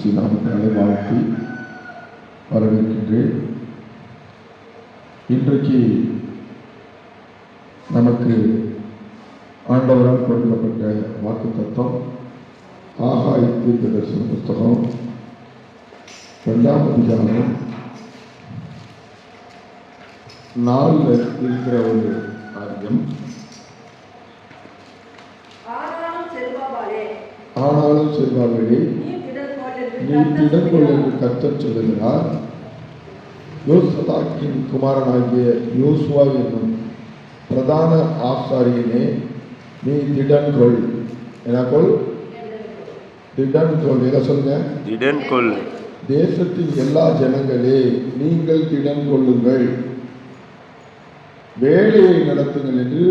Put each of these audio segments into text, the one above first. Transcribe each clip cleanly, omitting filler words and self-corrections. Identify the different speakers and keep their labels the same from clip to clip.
Speaker 1: கிறிஸ்து நாமத்தினாலே வாழ்த்தி வரவேற்கின்றேன். இன்றைக்கு நமக்கு ஆண்டவரால் கொடுக்கப்பட்ட வாக்குத்தத்தம் ஆகாய தீர்க்கதரிசன புஸ்தகம் 2ஆம் அதிகாரம் 4 இருக்கிற ஒரு காரியம். ஆனாலும் செல்வாவிலே நீ திடங்கொள் என்று கர்த்தர் சொல்லுகிறார். யோசதாக்கின் குமாரனாகிய யோசுவா என்னும் பிரதான ஆசாரியனே, நீ திடன்கொள். எனக்கொள் திடன்கொள். எதை சொல்லுங்க?
Speaker 2: திடன்கொள்.
Speaker 1: தேசத்தின் எல்லா ஜனங்களே, நீங்கள் திடன் கொள்ளுங்கள், வேலையை நடத்துங்கள் என்று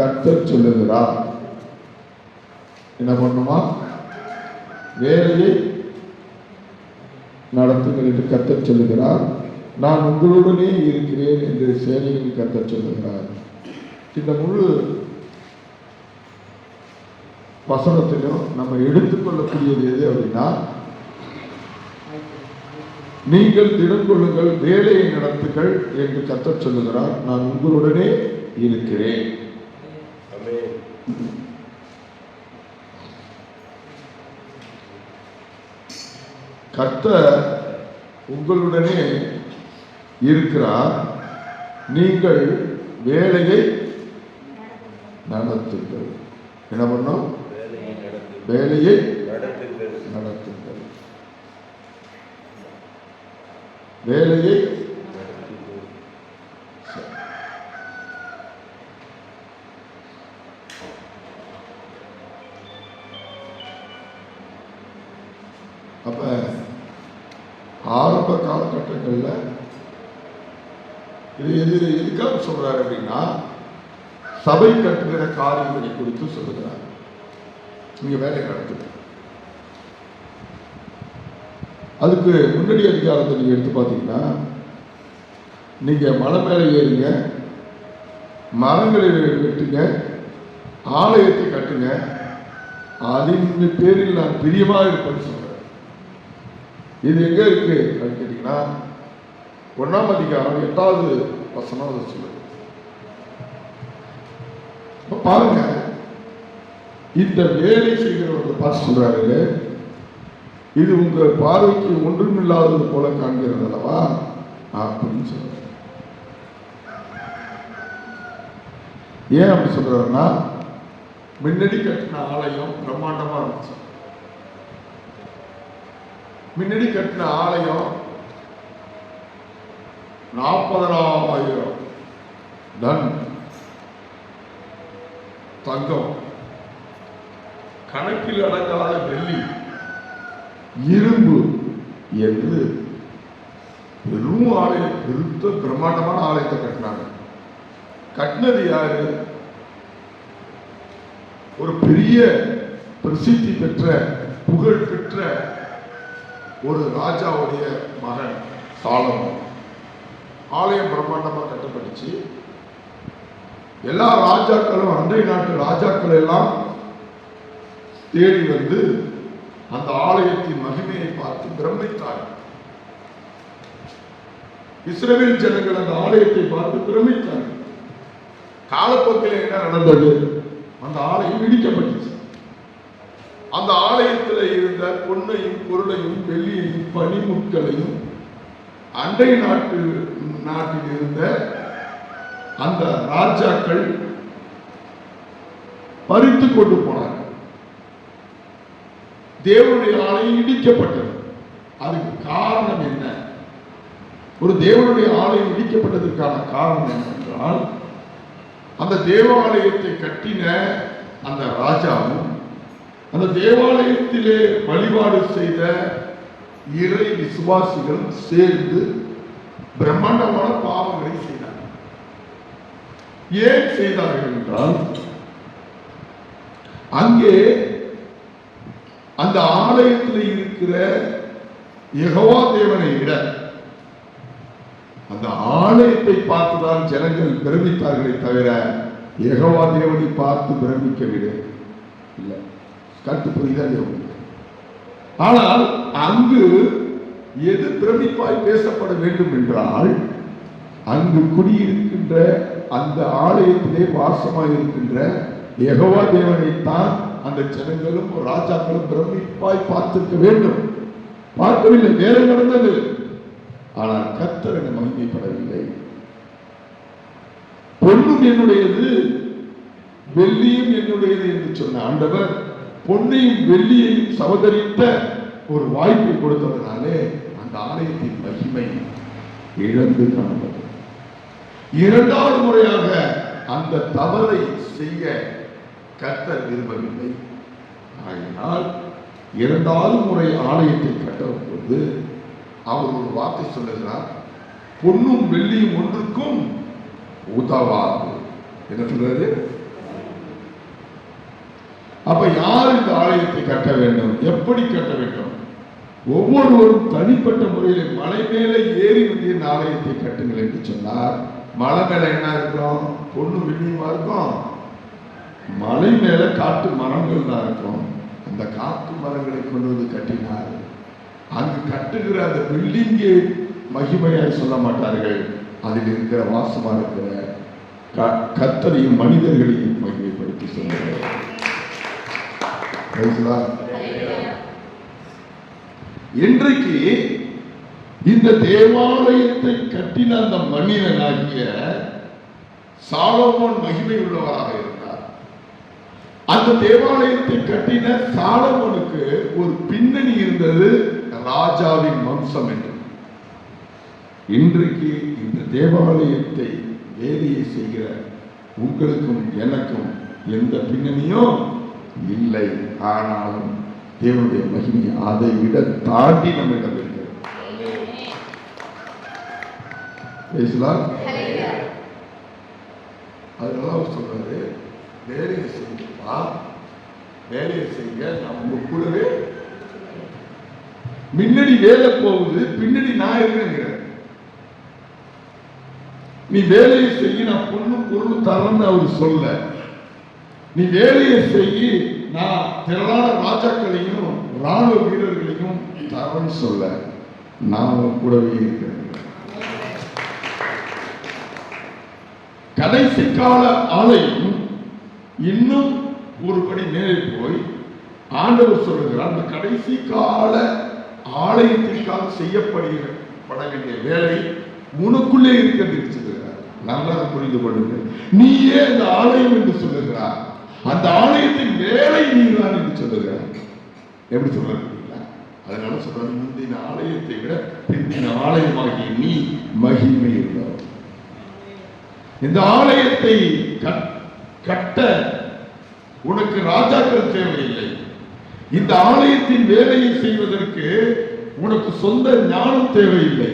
Speaker 1: கர்த்தர் சொல்லுகிறார். என்ன பண்ணுமா? வேலையை நடத்துங்கள் என்று கர்த்தர் சொல்லுகிறார். நான் உங்களுடனே இருக்கிறேன் என்று சேனையில் கர்த்தர் சொல்லுகிறார். இந்த முழு வசனத்திலும் நம்ம எடுத்துக்கொள்ளக்கூடியது எது அப்படின்னா, நீங்கள் திடன் கொள்ளுங்கள், வேலையை நடத்துங்கள் என்று கர்த்தர் சொல்லுகிறார். நான் உங்களுடனே இருக்கிறேன். கர்த்தர் உங்களுடனே இருக்கிறார். நீங்கள் வேலையை நடத்துங்கள். என்ன பண்ணும்? வேலையை நடத்துங்கள். வேலையை அப்ப ஆரம்ப காலகட்டங்களில் இது எதுக்காக சொல்றாரு அப்படின்னா, சபை கட்டுகிற காரியங்களை குறித்து சொல்லுகிறார். நீங்க வேலை நடத்துங்க. அதுக்கு முன்னாடி அதிகாரத்தை நீங்க எடுத்து பார்த்தீங்கன்னா, நீங்க மலை மேலே ஏறுங்க, மரங்களை வெட்டுங்க, ஆலயத்தை கட்டுங்க, அதன் பேரில் நான் பிரியமாக இருப்பேன்னு சொல்றேன். இது எங்க இருக்கு அப்படின்னு கேட்டீங்கன்னா, 1ஆம் அதிகாரம் 8வது வசனம் அதை சொல்லுது. பாருங்க, இந்த வேலை செய்கிறவர்கள் பார்த்து சொல்றாரு, இது உங்க பார்வைக்கு ஒன்றுமில்லாதது போல காண்கிறது அல்லவா அப்படின்னு சொல்றாரு. ஏன் அப்படி சொல்றாருன்னா, முன்னாடி கட்டின ஆலயம் பிரம்மாண்டமா இருந்துச்சு. முன்னாடி கட்டின ஆலயம் 40,000 டன் தங்கம், கணக்கில் அடங்காத வெள்ளி, இரும்பு என்று பெரும் ஆலயம், பெருத்த பிரம்மாண்டமான ஆலயத்தை கட்டினாங்க. கட்டினது யாரு? ஒரு பெரிய பிரசித்தி பெற்ற புகழ் பெற்ற ஒரு ராஜாவுடைய மகன் சாலமோன். ஆலயம் பிரம்மாண்டமாக கட்டப்பட்டுச்சு. எல்லா ராஜாக்களும், அண்டை நாட்டு ராஜாக்கள் எல்லாம் தேடி வந்து அந்த ஆலயத்தின் மகிமையை பார்த்து பிரமித்தார்கள். இஸ்ரவேல் ஜனங்கள் அந்த ஆலயத்தை பார்த்து பிரமித்தார்கள். காலப்போக்கில் என்ன நடந்தது? அந்த ஆலயம் இடிக்கப்பட்டுச்சு. அந்த ஆலயத்தில் இருந்த பொன்னையும் பொருளையும் வெள்ளியையும் பனிமுட்களையும் அண்டை நாட்டில் இருந்த அந்த ராஜாக்கள் பறித்து கொண்டு போனார்கள். தேவனுடைய ஆலயம் இடிக்கப்பட்டது. அதுக்கு காரணம் என்ன? ஒரு தேவனுடைய ஆலயம் இடிக்கப்பட்டதற்கான காரணம் என்னவென்றால், அந்த தேவாலயத்தை கட்டின அந்த ராஜாவும் அந்த தேவாலயத்திலே வழிபாடு செய்த இறை விசுவாசிகளும் சேர்ந்து பிரம்மாண்டமான பாவங்களை செய்தார்கள். ஏன் செய்தார்கள் என்றால், அங்கே அந்த ஆலயத்தில் இருக்கிற யெகோவா தேவனை விட அந்த ஆலயத்தை பார்த்துதான் ஜனங்கள் பிரமித்தார்களே தவிர யெகோவா தேவனை பார்த்து பிரமிக்கவில்லை. இல்லை. கருத்து புரியுதா? ஆனால் அங்கு எது பிரமிப்பாய் பேசப்பட வேண்டும் என்றால், அங்கு குடியிருக்கின்ற அந்த ஆலயத்திலே வாசமாய் இருக்கின்ற யெகோவா தேவனைத்தான் அந்த ஜனங்களும் ராஜாக்களும் பிரமிப்பாய் பார்த்திருக்க வேண்டும். பார்க்கவில்லை, வேற நடந்தது. ஆனால் கர்த்தர் என மகிமைப்படவில்லை. பொன்னும் என்னுடையது, வெள்ளியும் என்னுடையது என்று சொன்ன ஆண்டவர் பொன்னையும் வெள்ளியையும் சவதரித்த ஒரு வாய்ப்பை கொடுத்ததனாலே அந்த ஆலயத்தின் மகிமை இழந்து காணப்பட்டது. இரண்டாவது முறையாக அந்த தவறை செய்ய கர்த்தர் விரும்பவில்லை. ஆகினால் இரண்டாவது முறை ஆலயத்தை கட்டும் போது அவர் ஒரு வார்த்தை சொல்லுகிறார், பொன்னும் வெள்ளியும் ஒன்றுக்கும் உதவாது. என்ன சொல்றாரு? அப்ப யார் இந்த ஆலயத்தை கட்ட வேண்டும்? எப்படி கட்ட வேண்டும்? ஒவ்வொருவரும் தனிப்பட்ட முறையில் மலை மேல ஏறி வந்து இந்த ஆலயத்தை கட்டுங்கள் என்று சொன்னார். மலை மேல என்ன இருக்கும்? பொண்ணு வெள்ளியுமா இருக்கும். மலை மேல காட்டு மரங்கள் தான் இருக்கும். அந்த காட்டு மரங்களை கொண்டு வந்து கட்டினார். அங்கு கட்டுகிற அந்த பில்டிங்கை மகிமையாய் சொல்ல மாட்டார்கள். அதில் இருக்கிற வாசமா இருக்கிற கர்த்தரையும் மனிதர்களையும் மகிமைப்படுத்தி சொல்லுகிறார். இன்றைக்கு இந்த தேவாலயத்தை கட்டின அந்த மனிதனாகிய சாலமோன் மகிமை உள்ளவராக இருந்தார். அந்த தேவாலயத்தை கட்டின சாலமோனுக்கு ஒரு பின்னணி இருந்தது, ராஜாவின் வம்சம் என்று. இன்றைக்கு இந்த தேவாலயத்தை வேலையை செய்கிற உங்களுக்கும் எனக்கும் எந்த பின்னணியும் இல்லை. ஆனாலும் தேவனுடைய மகிமை அதை விட தாண்டி நம்மிடம் இருக்கிறது. அதனால சொல்றாரு, வேலையை செய்யப்பா, வேலையை செய்ய நம்ம கூடவே. முன்னாடி வேலை போகுது, பின்னாடி நான் இருக்கிறேன். நீ வேலையை செய்ய, நான் பொண்ணும் பொருளும் தரேன்னு அவர் சொல்ல. நீ வேலையை செய்ய, நான் திரளான ராஜாக்களையும் ராணுவ வீரர்களையும் தரேன்னு சொல்ல. நான் கூடவே இருக்கிறேன். கடைசி கால ஆலயம் இன்னும் ஒருபடி மேலே போய் ஆண்டவர் சொல்லுகிறார், அந்த கடைசி கால ஆலயத்திற்காக செய்யப்பட வேண்டிய வேலை உனக்குள்ளே இருக்கிறது சொல்லுகிறார். நல்லா புரிந்து கொள்ளுங்கள். நீயே அந்த ஆலயம் என்று சொல்லுகிறார். அந்த ஆலயத்தின் வேலை நீதான் என்று சொல்லுகிறார். எப்படி சொல்றாரு? அதனால சொல்றாரு, முந்தின ஆலயத்தை விட பிந்தின ஆலயமாகிய நீ மகிமை உள்ளவர். இந்த ஆலயத்தை கட்ட உனக்கு ராஜாக்கள் தேவையில்லை. இந்த ஆலயத்தின் வேலையை செய்வதற்கு உனக்கு சொந்த ஞானம் தேவையில்லை.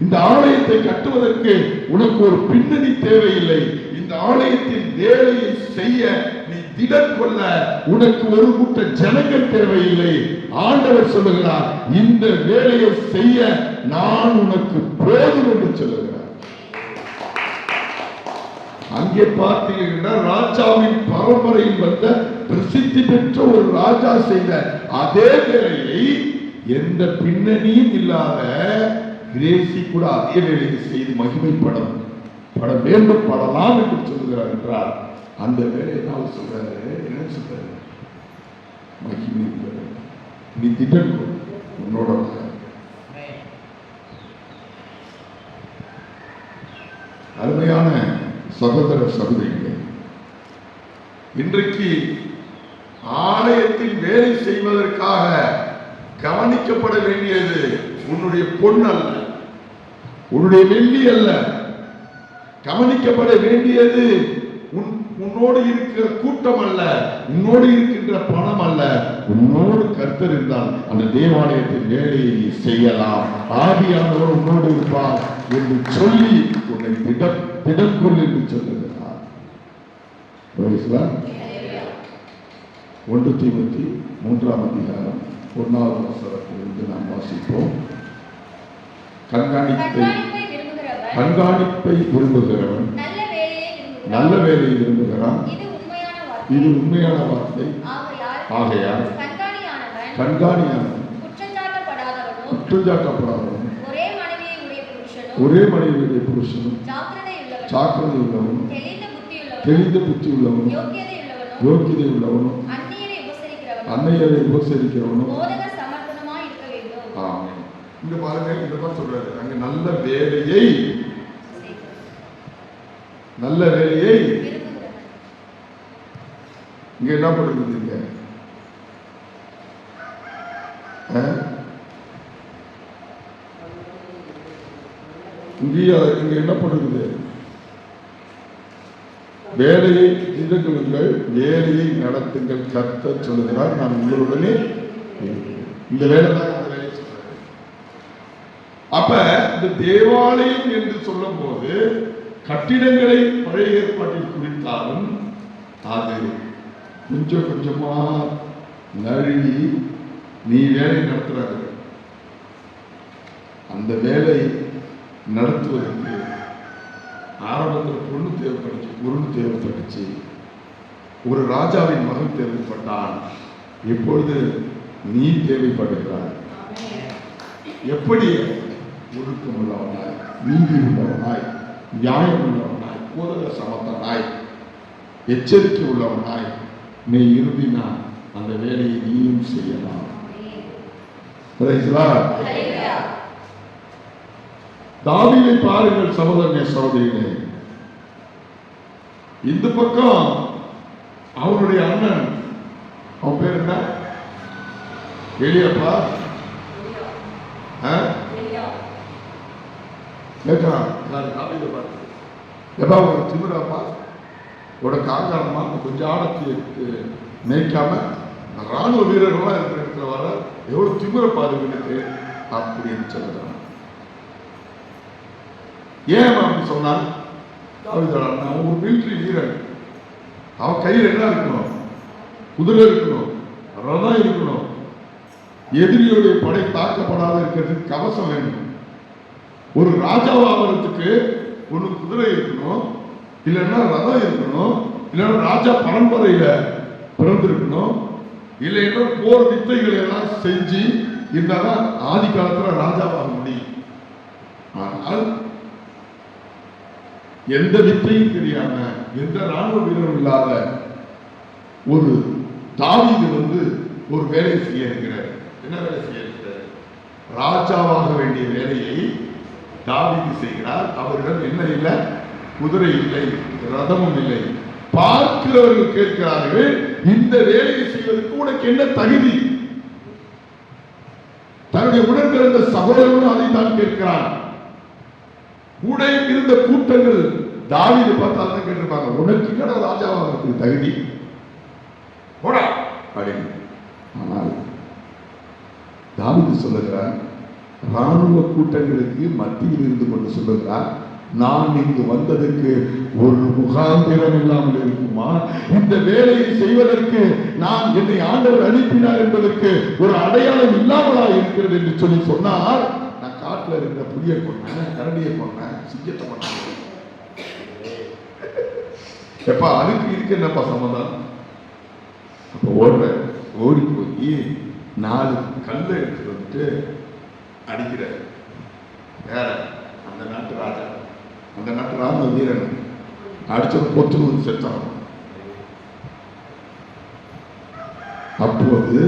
Speaker 1: இந்த ஆலயத்தை கட்டுவதற்கு உனக்கு ஒரு பின்னணி தேவையில்லை. இந்த ஆலயத்தின் வேலையை செய்ய நீ திடன் கொள்ள உனக்கு ஒரு கூட்ட ஜனங்கள் தேவையில்லை. ஆண்டவர் சொல்லுகிறார், இந்த வேலையை செய்ய நான் உனக்கு போதும் என்று சொல்லுகிறார். அங்கே பார்த்தீங்கன்னா ராஜாவின் பரம்பரையில் வந்த பிரசித்தி பெற்ற ஒரு ராஜா செய்த அதே வேலையை எந்த பின்னணியும் இல்லாத கிரேசி கூட அதே வேலையை செய்து மகிமைப்பட வேண்டும், படலாம் என்று சொல்லுகிறார் என்றார். அந்த வேலையை தான் சொல்றாரு. என்ன சொல்றாரு? மகிமை நீ திட்டம் உன்னோட. அருமையான சகோதர சகோதரிகளே, இன்றைக்கு ஆலயத்தில் வேலை செய்வதற்காக கவனிக்கப்பட வேண்டியது உன்னுடைய பொன் அல்ல, உன்னுடைய வெள்ளி அல்ல. கவனிக்கப்பட வேண்டியது உன்னோடு இருக்கிற கூட்டம் அல்ல, உன்னோடு இருக்கின்ற பணம் அல்ல. உன்னோடு கர்த்தர் இருந்தால் அந்த தேவாலயத்தின் வேலையை நீ செய்யலாம். ஆவியானவர் உன்னோடு இருப்பார் என்று சொல்லி உன்னை திடக்குள் என்று சொல்லுகிறார். 1 தீமோத்தேயு 3ஆம் அதிகாரம் 1வது வசனத்திலிருந்து நாம் வாசிப்போம். கண்காணிப்பை விரும்புகிறவன் நல்ல வேலையை விரும்புகிறான். இது உண்மையான வார்த்தை. ஆகையால் கண்காணியானவன் குற்றஞ்சாட்டப்படாதவனும் ஒரே மனைவியுடைய புருஷனும் ஜாக்கிரதை உள்ளவனும் தெளிந்த புத்தி உள்ளவனும் யோக்கியதை உள்ளவனும் அன்னையரை உபசரிக்கிறவனும். இங்க பாருங்க, இதெல்லாம் சொல்றாரு. அங்க நல்ல வேலையை இங்க என்ன பண்ணுறது? இங்க என்ன பண்ணுறது? வேலையை திட்டங்கள், வேலையை நடத்துங்கள். கர்த்தர் சொல்லுகிறார், நான் உங்களுடனே. இந்த வேலை தான் அந்த வேலையை சொல்றாரு. அப்ப இந்த தேவாலயம் என்று சொல்லும் போது கட்டிடங்களை பழைய ஏற்பாட்டில் குறித்தாலும் அது கொஞ்சம் கொஞ்சமா நழுவி நீ வேலை நடத்துறாரு. அந்த வேலை நடத்துவதற்கு ஆரம்பத்தில் பொருள் தேவைப்பட்டுச்சு. ஒரு ராஜாவின் மகன் தேவைப்பட்டான். இப்பொழுது நீ தேவைப்படுகிறாய். எப்படி? ஒழுக்கம் உள்ளவனாய், நீதி உள்ளவனாய், நியாயம் உள்ளவனாய், போதக சமத்தனாய், எச்சரிக்கை உள்ளவனாய் நீ இருந்தினா அந்த வேலையை நீயும் செய்யலாம். தாவீதை பாருங்கள் சகோதரனே, சகோதரிகளே. இந்த பக்கம் அவனுடைய அண்ணன், அவன் பேர் என்ன? எலியாப்பா. திமிராப்பா, உனக்கு ஆங்காரமா கொஞ்சம் ஆடத்தை மேய்க்காம ராணுவ வீரர்களா இருக்கிற இடத்துல வர எவ்வளவு திமிர பாதுகாப்பு அப்படின்னு சொல்லுறான். ஏன் அப்படி சொன்னான்? அவன் ஒரு மிலிட்டரி வீரன். அவன் கையில் என்ன இருக்கணும்? குதிரை இருக்கணும், ரதம் இருக்கணும். எதிரியுடைய படை தாக்கப்படாத இருக்கிறதுக்கு கவசம் வேணும். ஒரு ராஜாவாகிறதுக்கு ஒன்று குதிரை இருக்கணும், இல்லைன்னா ரதம் இருக்கணும், இல்லைன்னா ராஜா பரம்பரையில பிறந்திருக்கணும், இல்லைன்னா போர் வித்தைகளை எல்லாம் செஞ்சு இருந்தாதான் ஆதி காலத்துல ராஜாவாக முடியும். ஆனால் எந்த வித்தையும் தெரியாம, எந்த ராணுவ வீரரும் இல்லாத ஒரு தாவீது ஒரு வேலை செய்ய இருக்கிறார். என்ன வேலை செய்ய இருக்கிறார்? ராஜாவாக வேண்டிய வேலையை தாவீது செய்கிறார். அவரிடம் என்ன இல்லை? குதிரை இல்லை, ரதமும் இல்லை. பார்க்கிறவர்கள் கேட்கிறார்கள், இந்த வேலையை செய்வதற்கு உனக்கு என்ன தகுதி? தன்னுடைய உடன் பிறந்த சகோதரனும் அதை தான் கேட்கிறான். கூட இருந்த கூட்டங்கள் தாவீது பார்த்தால்தான் கேட்டிருப்பாங்க, உனக்கு என்ன ராஜாவாக தகுதி? ஆனால் தாவீது சொல்லுகிறார், ராணுவ கூட்டங்களுக்கு மத்தியில் இருந்து கொண்டு சொல்லுகிறார், நான் இங்கு வந்ததற்கு ஒரு முகாந்திரம் இல்லாமல் இருக்குமா? இந்த வேலையை செய்வதற்கு நான் என்னை ஆண்டவர் அனுப்பினார் என்பதற்கு ஒரு அடையாளம் இல்லாமலா இருக்கிறது என்று சொல்லி சொன்னார். நான் காட்டுல இருந்த புளிய கொண்டேன், கரடியை கொண்டேன், சிங்கத்தை கொண்டேன். எப்பா அதுக்கு இருக்கு என்னப்பா சம்மதம்? அப்ப ஓடி போய் 4 கல்லை எடுத்து வந்துட்டு அடிக்கிற வேற அந்த நாட்டு ராஜா, அந்த நாட்டு ராணுவ வீரன் அடிச்ச பொத்து செத்தான். அப்போது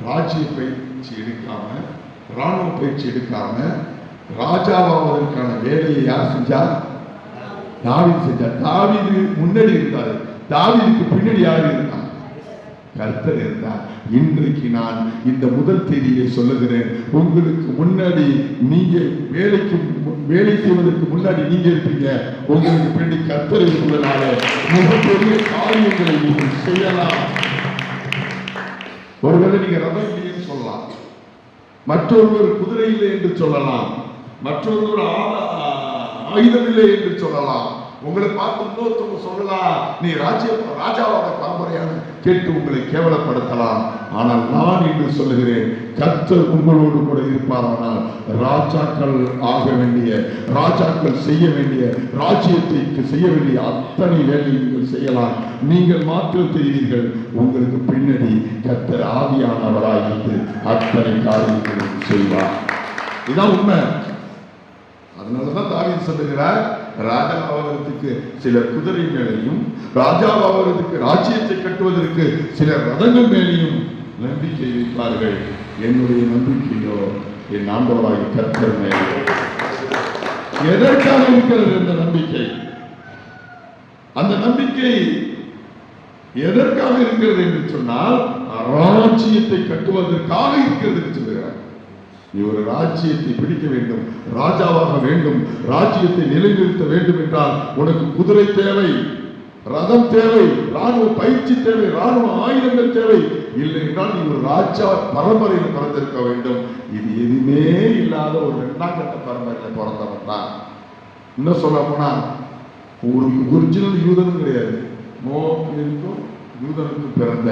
Speaker 1: ராஜ்ய பயிற்சி எடுக்காம, ராணுவ பயிற்சி எடுக்காம ராஜாவாவதற்கான வேலையை யார் செஞ்சா? தாவீது செஞ்சார். தாவீது முன்னாடி இருந்தார், தாவீதுக்கு பின்னாடி யார் இருந்தார்? கர்த்தர் இருந்தார். இன்றைக்கு நான் இந்த முதல் தேதியை சொல்லுகிறேன், உங்களுக்கு முன்னாடி நீங்க வேலை செய்வதற்கு முன்னாடி நீங்க இருப்பீங்க, உங்களுக்கு பின்னாடி கர்த்தர் இருப்பதனால மிகப்பெரிய காரியங்களை நீங்கள் செய்யலாம். ஒருவேளை நீங்க ரதம் இல்லைன்னு சொல்லலாம், மற்றொருவர் குதிரை இல்லை என்று சொல்லலாம், மற்றொருவர் ஆயுதம் இல்லை என்று சொல்லலாம். உங்களை பார்த்து இன்னொருத்தவங்க சொல்லலாம், நீ ராஜாவோட பரம்பரையான கேட்டு உங்களை கேவலப்படுத்தலாம். ஆனால் நான் இன்று சொல்லுகிறேன், கர்த்தர் உங்களோடு கூட இருப்பாரானால் ராஜாக்கள் ஆக வேண்டிய, ராஜாக்கள் செய்ய வேண்டிய, ராஜ்யத்திற்கு செய்ய வேண்டிய அத்தனை வேலையை நீங்கள் செய்யலாம். நீங்கள் மாற்றம் செய்வீர்கள். உங்களுக்கு பின்னாடி கர்த்தர் ஆவியானவராயிருந்து அத்தனை காரியங்களும் செய்வார். இதான் உண்மை. அதனாலதான் தாவீது சொல்லுகிறார், ராஜாவாகிறதுக்கு சிலர் குதிரை மேலையும், ராஜாவாகிறதுக்கு ராஜ்யத்தை கட்டுவதற்கு சிலர் ரதங்கள் மேலையும் நம்பிக்கை வைப்பார்கள். என்னுடைய நம்பிக்கையோ என் ஆண்டவராகிய கர்த்தர் மேலே. எதற்காக இருக்கிறது அந்த நம்பிக்கை? அந்த நம்பிக்கை எதற்காக இருக்கிறது என்று சொன்னால், ராஜ்யத்தை கட்டுவதற்காக இருக்கிறது என்று சொல்லுகிறார். நீ ஒரு ராஜ்யத்தை பிடிக்க வேண்டும், ராஜாவாக வேண்டும், ராஜ்யத்தை நிலைநிறுத்த வேண்டும் என்றால் உனக்கு குதிரை தேவை, ரதம் தேவை, ராணுவ பயிற்சி தேவை, ராணுவ ஆயுதங்கள் தேவை. இல்லை என்றால் நீ ஒரு ராஜா பரம்பரையில் பிறந்திருக்க வேண்டும். இது எதுவுமே இல்லாத ஒரு 2ஆம் கட்ட பரம்பரையில் பிறந்தவன் தான். இன்னும் சொல்ல போனா ஒரு ஒரிஜினல் யூதனும் கிடையாது. மோவாபியருக்கும் யூதனுக்கும் பிறந்த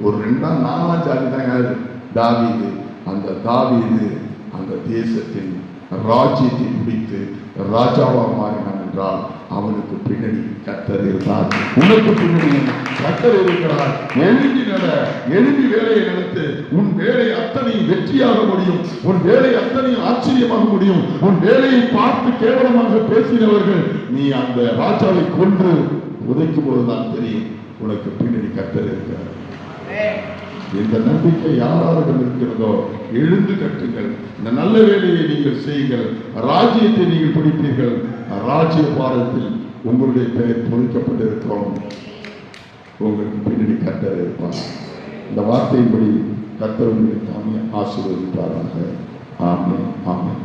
Speaker 1: ஒரு 2ஆம் 4ஆம் ஜாதி தான் யாரு? தாவீது. அந்த தாவீது அந்த தேசத்தின் ராஜ்யத்தை பிடித்து ராஜாவாக மாறினான் என்றால் அவனுக்கு பின்னணி கர்த்தர் இருந்தார். உனக்கு பின்னணி கர்த்தர் இருக்கிறார். எழுதி நட, எழுதி வேலையை நடத்து. உன் வேலை அத்தனையும் வெற்றியாக முடியும். உன் வேலை அத்தனையும் ஆச்சரியமாக முடியும். உன் வேலையை பார்த்து கேவலமாக பேசினவர்கள் நீ அந்த ராஜாவை கொன்று உதைக்கும் போதுதான் தெரியும் உனக்கு பின்னணி கர்த்தர் இருக்கிறார். இந்த நம்பிக்கை யாரிடம் இருக்கிறதோ எழுந்து கட்டுங்கள். இந்த நல்ல வேலையை நீங்கள் செய்யுங்கள். ராஜ்யத்தை நீங்கள் பிடிப்பீர்கள். ராஜ்ய பாரத்தில் உங்களுடைய பெயர் பொறிக்கப்பட்டிருக்கிறோம். உங்களுக்கு பின்னணி கர்த்தர் இருப்பார். இந்த வார்த்தையின்படி கர்த்தர் உங்களை தாமே ஆசீர்வதிப்பாராக. ஆமென், ஆமென்.